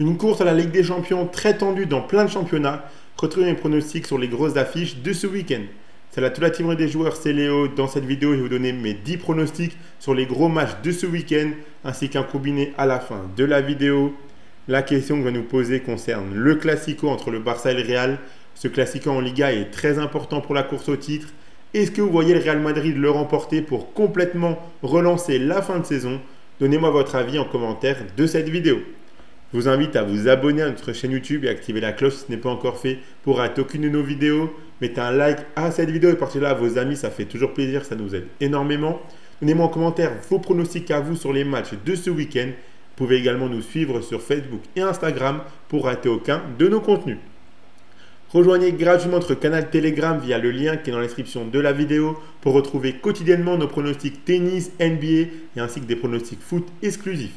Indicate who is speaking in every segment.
Speaker 1: Une course à la Ligue des Champions très tendue dans plein de championnats. Retrouvez mes pronostics sur les grosses affiches de ce week-end. Salut à toute la team des joueurs, c'est Léo. Dans cette vidéo, je vais vous donner mes 10 pronostics sur les gros matchs de ce week-end, ainsi qu'un combiné à la fin de la vidéo. La question que je vais nous poser concerne le Classico entre le Barça et le Real. Ce Classico en Liga est très important pour la course au titre. Est-ce que vous voyez le Real Madrid le remporter pour complètement relancer la fin de saison? Donnez-moi votre avis en commentaire de cette vidéo. Je vous invite à vous abonner à notre chaîne YouTube et activer la cloche si ce n'est pas encore fait pour rater aucune de nos vidéos. Mettez un like à cette vidéo et partagez-la à vos amis, ça fait toujours plaisir, ça nous aide énormément. Donnez-moi en commentaire vos pronostics à vous sur les matchs de ce week-end. Vous pouvez également nous suivre sur Facebook et Instagram pour rater aucun de nos contenus. Rejoignez gratuitement notre canal Telegram via le lien qui est dans la description de la vidéo pour retrouver quotidiennement nos pronostics tennis, NBA et ainsi que des pronostics foot exclusifs.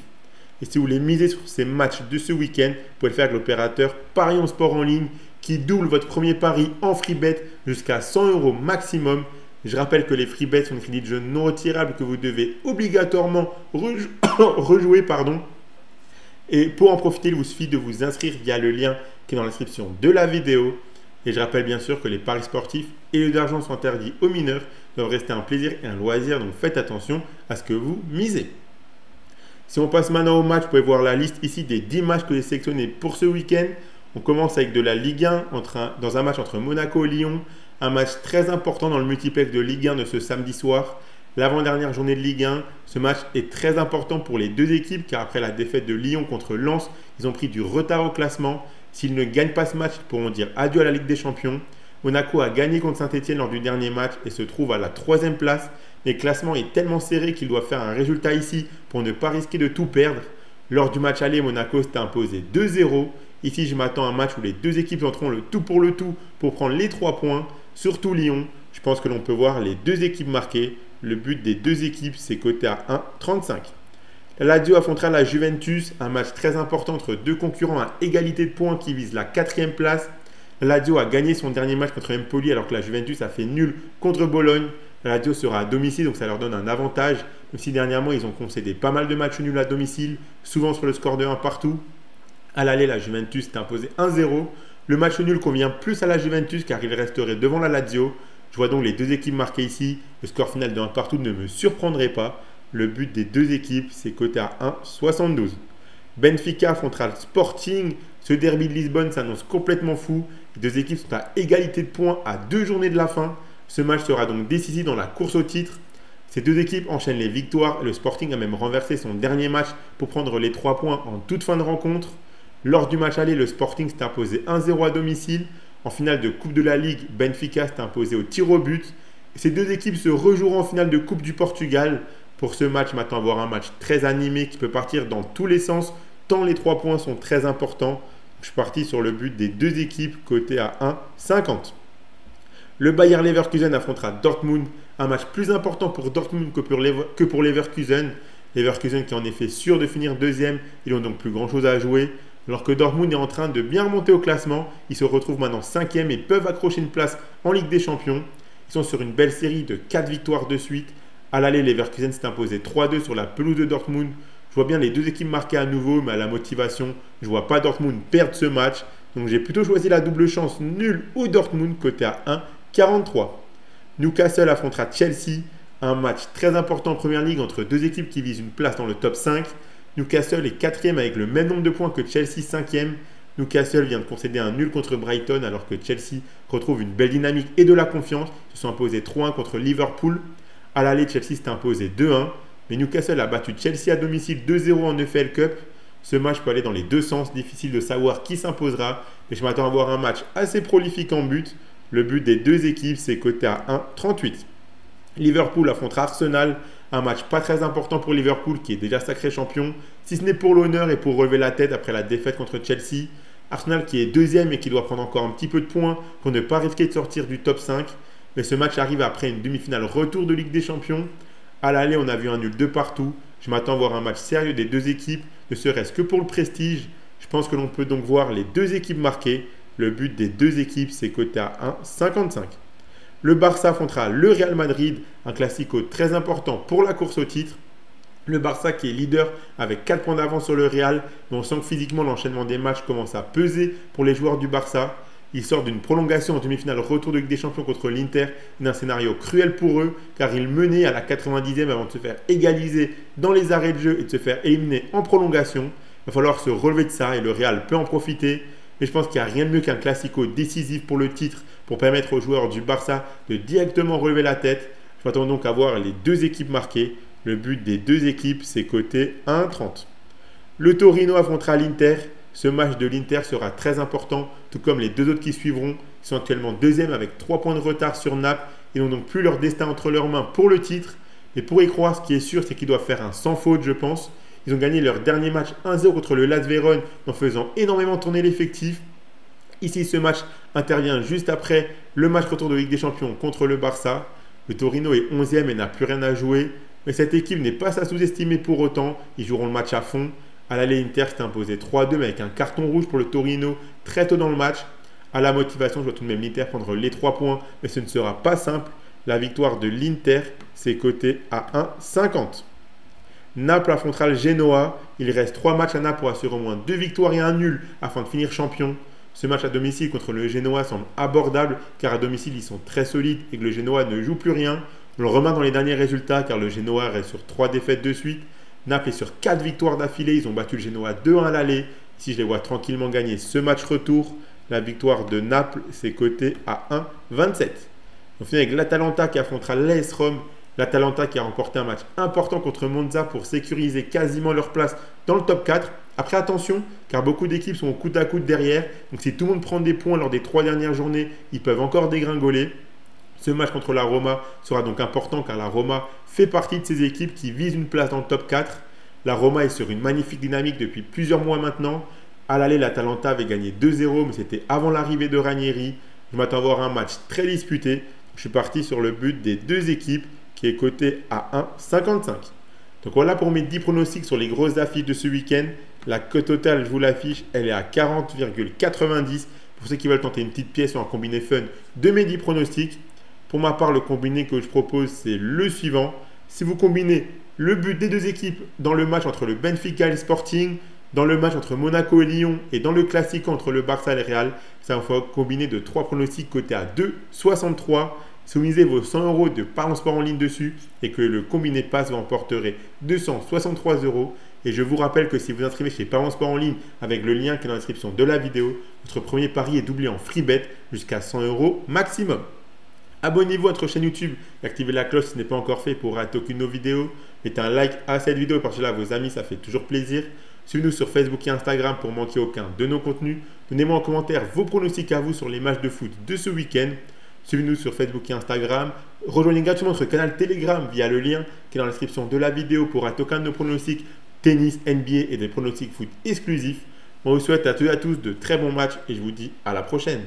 Speaker 1: Et si vous voulez miser sur ces matchs de ce week-end, vous pouvez le faire avec l'opérateur Parions Sport en ligne qui double votre premier pari en free bet jusqu'à 100 € maximum. Je rappelle que les free bets sont des crédits de jeu non retirables que vous devez obligatoirement rejouer. Et pour en profiter, il vous suffit de vous inscrire via le lien qui est dans la description de la vidéo. Et je rappelle bien sûr que les paris sportifs et les jeux d'argent sont interdits aux mineurs, doivent rester un plaisir et un loisir, donc faites attention à ce que vous misez. Si on passe maintenant au match, vous pouvez voir la liste ici des 10 matchs que j'ai sélectionnés pour ce week-end. On commence avec de la Ligue 1 dans un match entre Monaco et Lyon. Un match très important dans le multiplex de Ligue 1 de ce samedi soir. L'avant-dernière journée de Ligue 1. Ce match est très important pour les deux équipes car après la défaite de Lyon contre Lens, ils ont pris du retard au classement. S'ils ne gagnent pas ce match, ils pourront dire adieu à la Ligue des Champions. Monaco a gagné contre Saint-Etienne lors du dernier match et se trouve à la 3e place. Mais le classement est tellement serré qu'il doit faire un résultat ici pour ne pas risquer de tout perdre. Lors du match aller, Monaco s'est imposé 2-0. Ici, je m'attends à un match où les deux équipes tenteront le tout pour prendre les 3 points. Surtout Lyon, je pense que l'on peut voir les deux équipes marquer. Le but des deux équipes, c'est coté à 1,35. La Lazio affrontera la Juventus, un match très important entre deux concurrents à égalité de points qui visent la 4e place. La Lazio a gagné son dernier match contre Empoli alors que la Juventus a fait nul contre Bologne. La Lazio sera à domicile, donc ça leur donne un avantage. Même si dernièrement, ils ont concédé pas mal de matchs nuls à domicile, souvent sur le score de 1 partout. À l'aller, la Juventus s'est imposée 1-0. Le match nul convient plus à la Juventus car il resterait devant la Lazio. Je vois donc les deux équipes marquées ici. Le score final de 1 partout ne me surprendrait pas. Le but des deux équipes, c'est coté à 1,72. Benfica affrontera le Sporting. Ce derby de Lisbonne s'annonce complètement fou. Les deux équipes sont à égalité de points à 2 journées de la fin. Ce match sera donc décisif dans la course au titre. Ces deux équipes enchaînent les victoires. Le Sporting a même renversé son dernier match pour prendre les 3 points en toute fin de rencontre. Lors du match aller, le Sporting s'est imposé 1-0 à domicile. En finale de Coupe de la Ligue, Benfica s'est imposé au tir au but. Ces deux équipes se rejoueront en finale de Coupe du Portugal. Pour ce match, je m'attends à voir un match très animé qui peut partir dans tous les sens, tant les 3 points sont très importants. Je suis parti sur le but des deux équipes, coté à 1,50. Le Bayer Leverkusen affrontera Dortmund, un match plus important pour Dortmund que pour Leverkusen. Leverkusen qui est en effet sûr de finir 2e, ils n'ont donc plus grand chose à jouer. Alors que Dortmund est en train de bien remonter au classement, ils se retrouvent maintenant 5e et peuvent accrocher une place en Ligue des Champions. Ils sont sur une belle série de 4 victoires de suite. À l'aller, Leverkusen s'est imposé 3-2 sur la pelouse de Dortmund. Je vois bien les deux équipes marquer à nouveau, mais à la motivation, je ne vois pas Dortmund perdre ce match. Donc j'ai plutôt choisi la double chance nul ou Dortmund coté à 1,43. Newcastle affrontera Chelsea, un match très important en Première Ligue entre deux équipes qui visent une place dans le top 5. Newcastle est 4e avec le même nombre de points que Chelsea 5e. Newcastle vient de concéder un nul contre Brighton alors que Chelsea retrouve une belle dynamique et de la confiance. Ils se sont imposés 3-1 contre Liverpool. À l'aller, Chelsea s'est imposé 2-1. Mais Newcastle a battu Chelsea à domicile 2-0 en EFL Cup. Ce match peut aller dans les deux sens. Difficile de savoir qui s'imposera. Mais je m'attends à voir un match assez prolifique en but. Le but des deux équipes, c'est coté à 1,38. Liverpool affrontera Arsenal. Un match pas très important pour Liverpool qui est déjà sacré champion. Si ce n'est pour l'honneur et pour relever la tête après la défaite contre Chelsea. Arsenal qui est 2e et qui doit prendre encore un petit peu de points pour ne pas risquer de sortir du top 5. Mais ce match arrive après une demi-finale retour de Ligue des Champions. À l'aller, on a vu un nul de partout. Je m'attends à voir un match sérieux des deux équipes, ne serait-ce que pour le prestige. Je pense que l'on peut donc voir les deux équipes marquer. Le but des deux équipes, c'est coté à 1,55. Le Barça affrontera le Real Madrid, un classico très important pour la course au titre. Le Barça qui est leader avec 4 points d'avance sur le Real, mais on sent que physiquement l'enchaînement des matchs commence à peser pour les joueurs du Barça. Ils sortent d'une prolongation en demi-finale retour de Ligue des Champions contre l'Inter, d'un scénario cruel pour eux, car ils menaient à la 90e avant de se faire égaliser dans les arrêts de jeu et de se faire éliminer en prolongation. Il va falloir se relever de ça et le Real peut en profiter. Mais je pense qu'il n'y a rien de mieux qu'un classico décisif pour le titre, pour permettre aux joueurs du Barça de directement relever la tête. Je m'attends donc à voir les deux équipes marquées. Le but des deux équipes, c'est coté 1,30. Le Torino affrontera l'Inter. Ce match de l'Inter sera très important, tout comme les deux autres qui suivront. Ils sont actuellement deuxième avec 3 points de retard sur Naples. Ils n'ont donc plus leur destin entre leurs mains pour le titre. Mais pour y croire, ce qui est sûr, c'est qu'ils doivent faire un sans faute, je pense. Ils ont gagné leur dernier match 1-0 contre le Las Vérone en faisant énormément tourner l'effectif. Ici, ce match intervient juste après le match retour de Ligue des Champions contre le Barça. Le Torino est 11e et n'a plus rien à jouer. Mais cette équipe n'est pas à sous-estimer pour autant. Ils joueront le match à fond. À l'aller, Inter s'est imposé 3-2 mais avec un carton rouge pour le Torino très tôt dans le match. À la motivation, je vois tout de même l'Inter prendre les 3 points, mais ce ne sera pas simple. La victoire de l'Inter, c'est coté à 1,50. Naples affrontera le Genoa. Il reste 3 matchs à Naples pour assurer au moins 2 victoires et un nul afin de finir champion. Ce match à domicile contre le Genoa semble abordable car à domicile ils sont très solides et que le Genoa ne joue plus rien. On le remarque dans les derniers résultats car le Genoa reste sur 3 défaites de suite. Naples est sur 4 victoires d'affilée. Ils ont battu le Genoa 2-1 à l'aller. Ici, je les vois tranquillement gagner ce match retour. La victoire de Naples, c'est coté à 1,27. On finit avec l'Atalanta qui affrontera l'AS Rome. L'Atalanta qui a remporté un match important contre Monza pour sécuriser quasiment leur place dans le top 4. Après, attention, car beaucoup d'équipes sont au coude à coude derrière. Donc, si tout le monde prend des points lors des 3 dernières journées, ils peuvent encore dégringoler. Ce match contre la Roma sera donc important car la Roma fait partie de ces équipes qui visent une place dans le top 4. La Roma est sur une magnifique dynamique depuis plusieurs mois maintenant. À l'aller, l'Atalanta avait gagné 2-0, mais c'était avant l'arrivée de Ranieri. Je m'attends à voir un match très disputé. Je suis parti sur le but des deux équipes qui est coté à 1,55. Donc voilà pour mes 10 pronostics sur les grosses affiches de ce week-end. La cote totale, je vous l'affiche, elle est à 40,90. Pour ceux qui veulent tenter une petite pièce ou un combiné fun de mes 10 pronostics. Pour ma part, le combiné que je propose, c'est le suivant. Si vous combinez le but des deux équipes dans le match entre le Benfica et le Sporting, dans le match entre Monaco et Lyon et dans le classique entre le Barça et le Real, ça va faire combiner de 3 pronostics cotés à 2,63. Si vous misez vos 100 € de Parions Sport en ligne dessus et que le combiné passe, vous emporterez 263 €. Et je vous rappelle que si vous inscrivez chez Parions Sport en ligne avec le lien qui est dans la description de la vidéo, votre premier pari est doublé en free bet jusqu'à 100 € maximum. Abonnez-vous à notre chaîne YouTube et activez la cloche si ce n'est pas encore fait pour rater aucune de nos vidéos. Mettez un like à cette vidéo et partagez-la à vos amis, ça fait toujours plaisir. Suivez-nous sur Facebook et Instagram pour manquer aucun de nos contenus. Donnez-moi en commentaire vos pronostics à vous sur les matchs de foot de ce week-end. Suivez-nous sur Facebook et Instagram. Rejoignez gratuitement notre canal Telegram via le lien qui est dans la description de la vidéo pour rater aucun de nos pronostics tennis, NBA et des pronostics foot exclusifs. On vous souhaite à tous de très bons matchs et je vous dis à la prochaine.